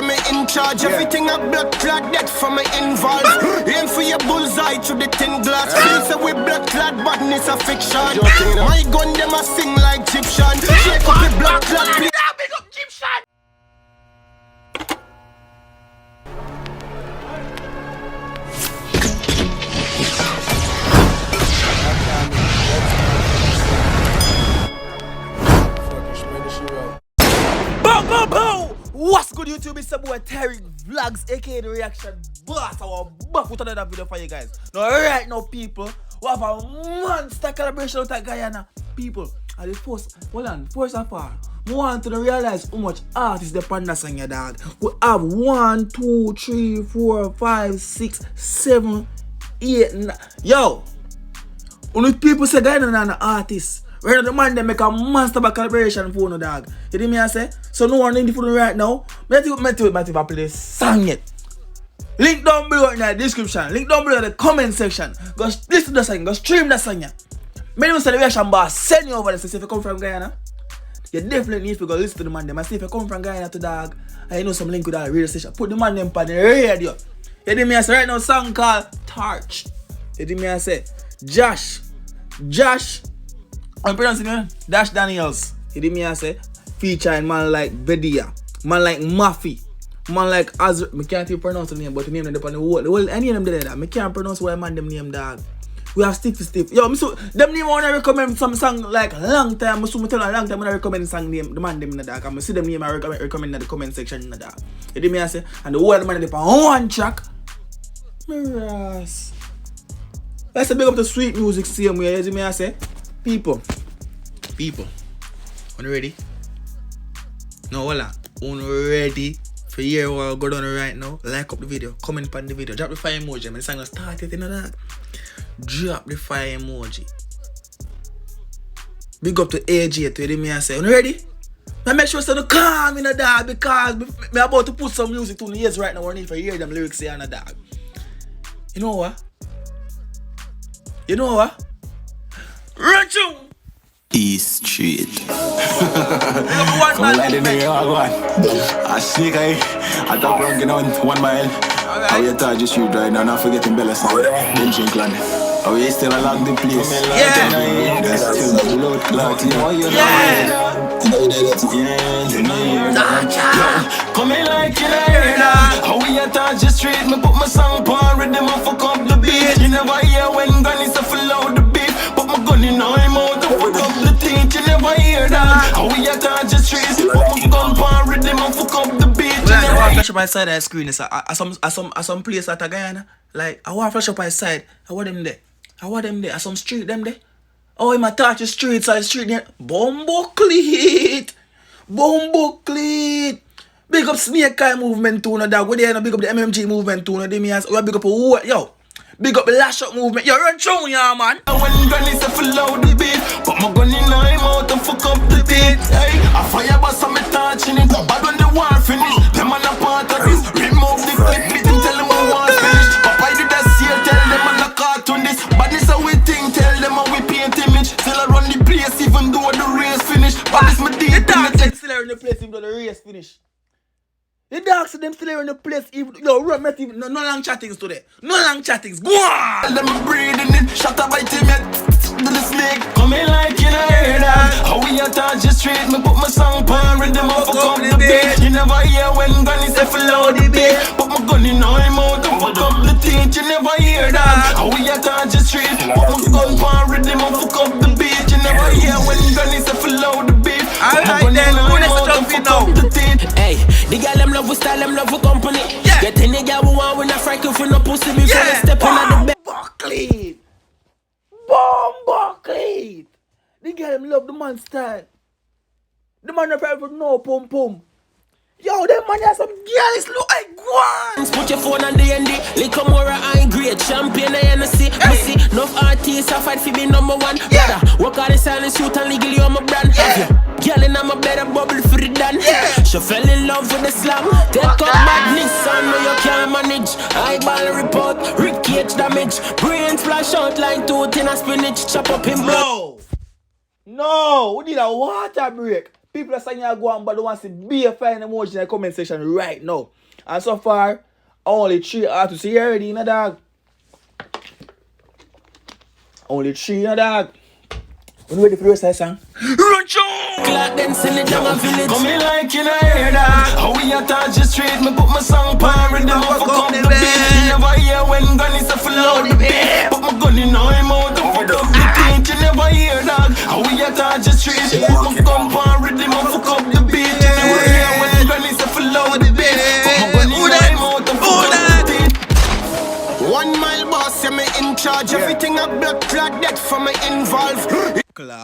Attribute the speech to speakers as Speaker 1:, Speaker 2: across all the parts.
Speaker 1: me in charge. Everything a blood clot, that for me involved. Aim for your bullseye to the thin glass. Feel say we blood clot, badness a fiction. My gun them a sing like Egyptian. Shake up the blood clot, big up Egyptian.
Speaker 2: What's good, YouTube? It's your boy Tyrekevlogs, aka the reaction boss. I will back with another video for you guys. Now, right now, people, we have a monster collaboration with Guyana. People, at the first of all, we want to realize how much artists the panda song, your dog. We have 1, 2, 3, 4, 5, 6, 7, 8, 9. Yo, only people say Guyana are an artist. Right now, the man they make a monster collaboration for no dog. You hear me I say? So no one in the phone right now. Might play the song yet. Link down below in the description. Link down below in the comment section. Go listen to the song. Go stream the song. Many say the reaction bar send you over there. So if you come from Guyana, you definitely need to go listen to the man them. I say if you come from Guyana to dog, and you know some link with that radio station, put the man them on the radio. You hear me I say? Right now, song called Torch. You hear me I say? Josh. I'm pronouncing it Dash Danielz. You hear me I say? Featuring man like Bedeyah, man like Mafi, man like Azariel. I can't even pronounce the name, but the name them on the wall. Well, any of them there. I can't pronounce why man them name dog. We have Stiffy. Yo, so them name I wanna recommend some song like long time. So I tell a long time when I recommend song name the man them in the dog. I see them name I recommend in the comment section in the dog. You hear me I say? And the whole man they on one track. Miras. Let's big up the sweet music same way. You hear me I say? People, are you ready? No, voila. Are ready for hear what go down right now? Like up the video, comment on the video, drop the fire emoji. Man, the song started in that. Drop the fire emoji. Big up to AJ to hear me and say, are you ready? Now make sure you calm in the dog because I'm about to put some music to the ears right now. I need to hear them lyrics here in the dog. You know what? Rachel!
Speaker 3: East Street.
Speaker 2: Come
Speaker 3: on, I sneak I talk wrong, you know, 1 mile. How you touch the street right now, not forgetting Bella Sound. Then Chinkland. How you still along the place.
Speaker 2: Yeah.
Speaker 3: That's still the blood clot, you know. Come in like you hear that. How we touch the street, me put my song on rhythm and fuck up the beat. You never hear when gun is a full out the beat. Put my gun in my mouth and fuck up the thing. You never hear that. How we touch the street, put my gun on rhythm and fuck up the beat.
Speaker 2: I want to flash up my side of the screen. At some place at Guyana. Like, I want to flash up my side. I want them there. At some street, them there. Oh, in my touch the street, side street there. Bombo cleat. Big up Snake Eye movement too, no dog. Where they big up the MMG movement too, no they me as big up a yo. Big up the lash up movement. Yo, run through ya, man.
Speaker 3: When gun is a full out the beat, but my gun in my mouth and fuck up the beat. Hey, I fire bust and me touching it. But when the war finish, them man a part of this. Remove the clip, it and tell them I want finish. Papa did that here, tell them I'm a cartoon this. But this how we think, tell them how we paint image. Still I run the place even though the race finish. But this my deep.
Speaker 2: The dogs still in the place even though the race finish. The dogs them still in the place even yo run not even no long chattings today. No long chattings. Go on!
Speaker 3: Let me breathing it, shut up by Tim yet. The snake come in like you know hear that. How we touch the street, me put my song on rhythm and fuck up the beat. You never hear when gun is a full out the beat. Put my gun in my mouth and fuck up the teeth. You never hear that. How we touch the street, put my gun on rhythm and fuck up the beat. You never hear when gun is a full out the beat.
Speaker 2: Alright then, who needs to jump in now?
Speaker 4: Hey, the girl them love with style, them love with company.
Speaker 2: Yeah.
Speaker 4: Get any girl who want when I frighten for no pussy before they step in at the bed.
Speaker 2: Bombo clean. The girl them love the man style. The man not for no pum pum. Yo, them man has some girls look like guan.
Speaker 4: Put your phone on the ND, little more high grade champion I see. Me see enough artists I fight for be number 1.
Speaker 2: Yeah.
Speaker 4: Brother, work on the silent suit and legally on my brand.
Speaker 2: Yeah.
Speaker 4: Girl in my better bubble for the done.
Speaker 2: Yeah.
Speaker 4: She fell in love with the slam. Take up badness, son, no you can't manage. Eyeball report, Rick damage. Brain splash out like tooth in a spinach. Chop up him blood.
Speaker 2: No, we need a water break. People are saying you go on, but they want to be a fine emoji in the comment section right now. And so far, only 3 artists here already, you know, dog. Only 3, you know, dog. You ready for the rest of the song? Run choo!
Speaker 4: Clock them silly down a village.
Speaker 3: Come me like you know hear that. How we attach the street, me put my song pan rhythm and fuck up the beat. You never hear when gun is a flow the beat. Put my gun in my mouth and fuck up the beat. You never hear that. How we attach the street, put my gun pan rhythm and fuck up the beat. You never hear when gun is a flow the beat. Put my gun in my mouth and fuck up the beat.
Speaker 1: 1 mile boss, yeah, me in charge. Everything a blood clot, that for me involved.
Speaker 2: Clot.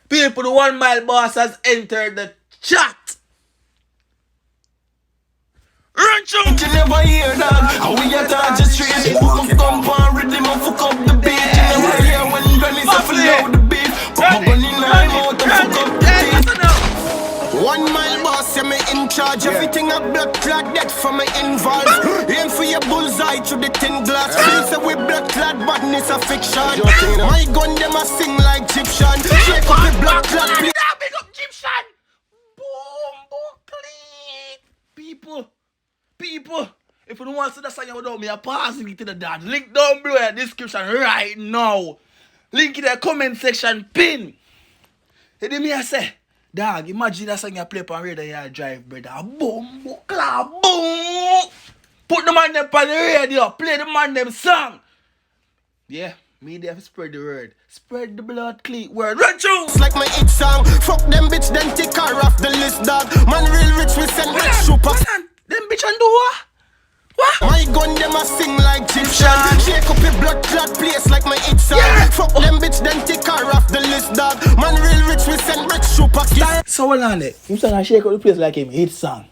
Speaker 2: People, the 1 mile boss has entered the chat. Run choo!
Speaker 3: You never hear that. How we attach the street, put my gun pan rhythm and fuck up the beat. You never hear when gun is a flow the beat. Put my gun in my mouth and fuck up the beat.
Speaker 1: 1 mile boss, yeah, me in charge. Everything a blood clot, that for me involved. Aim for your bullseye to the thin glass. Feel say we blood clot, badness a fiction. My gun them a sing like Egyptian. Shake up the blood clot, please.
Speaker 2: Big up Egyptian. Boom, click. People. If you don't want to see the song without me, I'm passing it to the dad. Link down below in the description right now. Link in the comment section pin. You hear me I say? Dog, imagine that song you play on radio you drive, brother. Boom, clap, boom. Put the man them on the radio. Play the man them song. Yeah, me there to spread the word. Spread the blood clean word. Run through.
Speaker 1: It's like my hit song. Fuck them bitch, then take her off the list, dog. Man real rich, we send rich super.
Speaker 2: Them bitch and do what? What?
Speaker 1: My gun them a sing like Egyptian. Shake up your blood clot place like my hit song. Fuck them bitch, then take her off the list, dog. Man real rich, we send rich super.
Speaker 2: So hold on there. You saying I shake up the place like him hit song.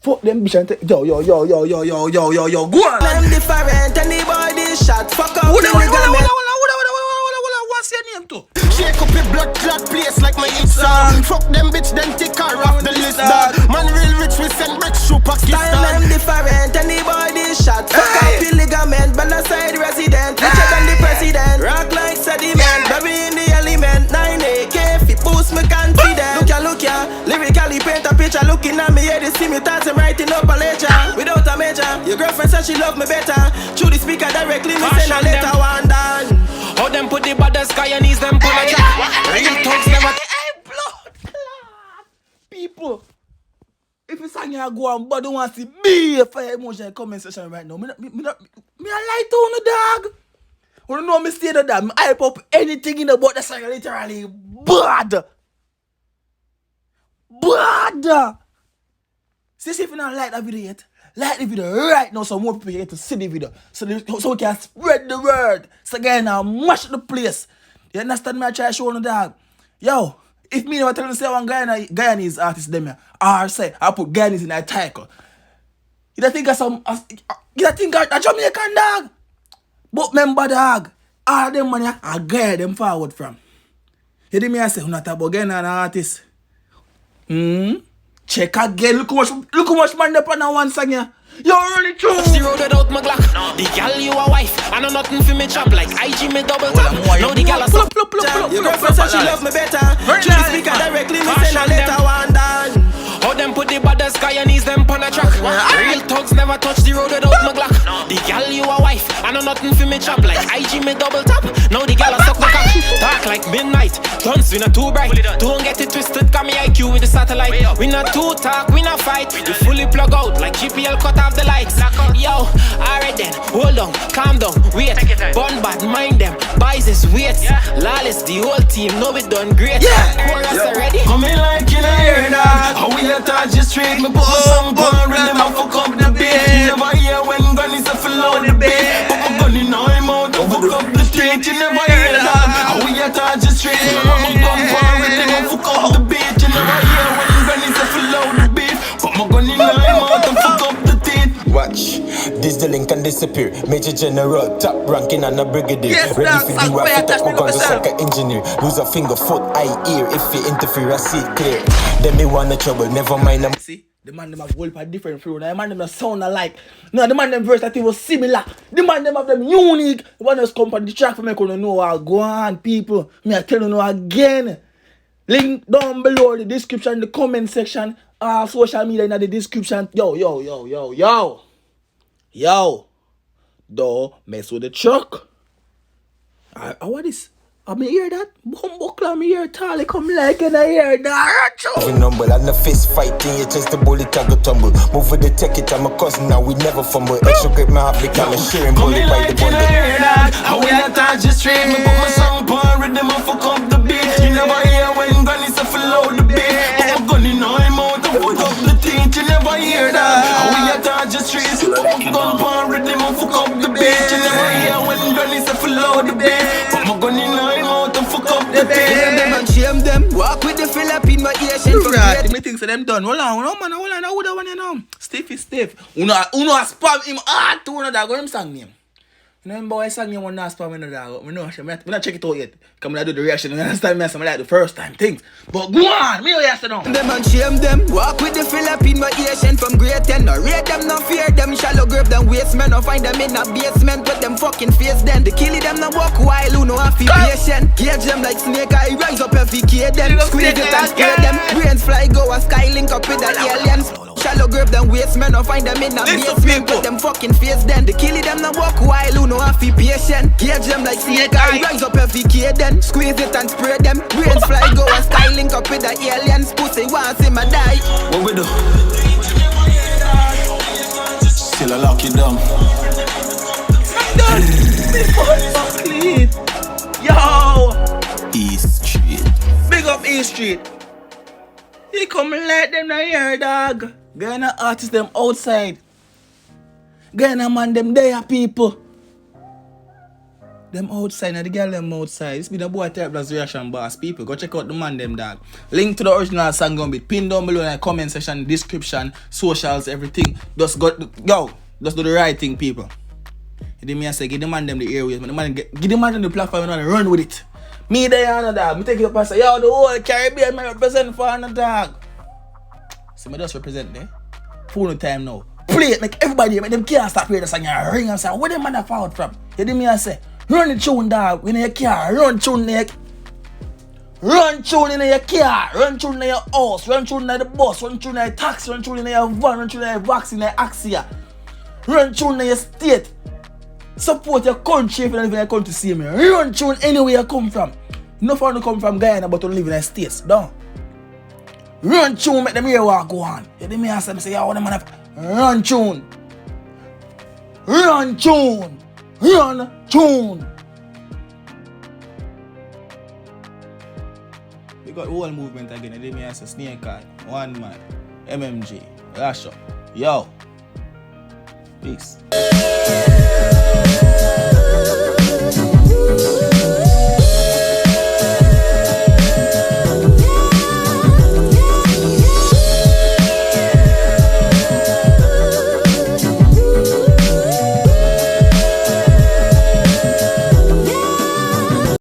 Speaker 2: Fuck them bitch and take yo, go on.
Speaker 4: Them different, anybody shot. Fuck up the ligament.
Speaker 2: What's your name too?
Speaker 1: Shake up your blood clot place like my hit song. Fuck them bitch, then take her off the list, dog. Man real rich, we send rich super.
Speaker 4: Style them different, anybody shot. Fuck up the ligament, Banaside resident. Richer than the president. Rock like sediment, Berrie in the element. 9 AK, fi boost me confidence. Look ya, lyrically paint a picture. Looking at me, yeah, they see me dancing, writing up a lecture. Without a major, your girlfriend said she love me better. Through the speaker directly, me send a letter, one done.
Speaker 3: How them put the baddest Guyanese them pull a jack. Real thugs never.
Speaker 2: Hey, blood clot. People, if you sang you go on, but don't want to see me for your emotional comment section right now. Me lie to you, dog. You know me say that me hype up anything in about the song literally bad. See if you don't like that video yet. Like the video right now so more people get to see the video. So we can spread the word. So again now mash the place. You understand me? I try to show you, dog. Yo, if me never tell you say one Guyanese artist them here, or say I put Guyanese in that title. You don't think of some you don't think of a Jamaican dog? But remember dog, all them money I guide them forward from. You hear me I say I'm not about Guyana artist. Check again. Look how much man they put on one song here. You're really true.
Speaker 4: The road without my Glock. The gal you a wife. I know nothing for me chop like IG me double tap. Now the gal a suck. Your girlfriend said she love me better. Through the speaker directly me send a letter, one done. How them put the baddest Guyanese them on a track. Real thugs never touch the road without my Glock. The gal you a wife. I know nothing for me chop like IG me double tap. Now the gal a suck my cock. Dark like midnight. Guns we not too bright. Don't get it twisted. Got me IQ with the satellite. We not too talk. We not fight. We fully plug out like GPL cut off the lights. Yo, alright then. Hold on. Calm down. Wait. Bun bad. Mind them. Buys his weights. Lawless. The whole team know we done great. Chorus already.
Speaker 3: Come in like you know hear that. How we attach the street, me put my song on rhythm and fuck up the beat. You never hear when gun is a flow the beat. Put my gun in my mouth and fuck up the street. You never hear that. How we attach the street, me put my gun on rhythm and fuck up the beat. You never hear when gun is a flow the beat. Put my gun in my mouth and fuck up the teeth. Watch, this the link can disappear. Major general, top ranking and a brigadier. Ready for the war, fit up my gun just like an engineer. Lose a finger, foot, eye, ear. If you interfere, I see it clear. Then me want the trouble, never mind them.
Speaker 2: See, The man them have whole a different flow. Now the man them not sound alike. No, the man them verse that it was similar. The man them have them unique. The one just come on the track for me to know how go on, people. Me I tell you now again. Link down below in the description, the comment section, social media in the description. Yo. Don't mess with the truck. What is? I mean, hear that? Bumbo clam here, Tali come like and I hear that.
Speaker 3: Every number and a fist fighting, you chase the bullet and go tumble. Move with the take it, I'm a cousin now, we never fumble. Extra grip, my heart become a sharing bullet by the bundle. How we not touch the street, me put my song on rhythm and fuck up the beat. You never hear when gun is a flow the beat. Put my gun in my mouth and fuck up the teeth, you never hear that. How we not touch the street, put my gun on rhythm and fuck up the beat. You never hear when gun is a flow the beat. Put my gun in my mouth and fuck up the beat. Them and shame them, walk with the Philippine, my Asian from
Speaker 2: right, me think so them done. Hold on, I would have one, you know. Stiffy. Uno spam him to one dog, what him sang name? You know him boy sang name one not spam him dog. Me not check it out yet. Come I do the reaction, you understand me? I'm like the first time things. But go on, me you say no.
Speaker 3: Them and shame them, walk with the Philippine, my Asian from grade 10. No rate them, no fear them, shallow grave them waste men. No find them in a basement with them fucking face then. The killie them no walk while who no have patient. Gauge them like snake eye, rise up every kid them. Squeeze it and scare them. Brains fly go a sky link up with the aliens. Shallow grave them waste men. No find them in a basement with them fucking face then. The killie them no walk while who no have patient. Gauge them like snake eye, rise up every kid then. Squeeze it and spray them. Brains fly go and sky link up with the aliens. Pussy wants him a die. What we do? Still I lock you down.
Speaker 2: Yo,
Speaker 3: East Street.
Speaker 2: big up East Street. You come let them know here, dog. Guyana artists them outside. Guyana man them there, people. Them outside, now the girl them outside. This be the boy Tyrekevlogs reaction boss, people. Go check out the man them, dog. Link to the original song gonna be pinned down below in the comment section, description, socials, everything. Just do the right thing, people. You did me say, give the man them the airways, give the man them the platform and run with it. Me there, dog. Me take it up and say, yo, the whole Caribbean, me represent for another dog. So me just represent there. Full time now. Play it, make everybody, make them can't stop hearing the song and ring and say, where them man have out from? You did me say, run the tune, dog. When you car, run tune in run tune in your car, run tune in your house, run tune in the bus, run tune in your taxi, run tune in your van, run tune in your vaccine, your Axia. Run tune in your state. Support your country if you don't live in your country, see me. Run tune anywhere you come from. No fun to come from Guyana, but to live in the States. Don't. Run tune, make them hear what go on. You hear me ask them, say, yo, them man have run tune. Run tune. Run tune. We got whole movement again. You hear me ask, Snake Eye, One Man, MMG, Lash Up. Yo. Peace.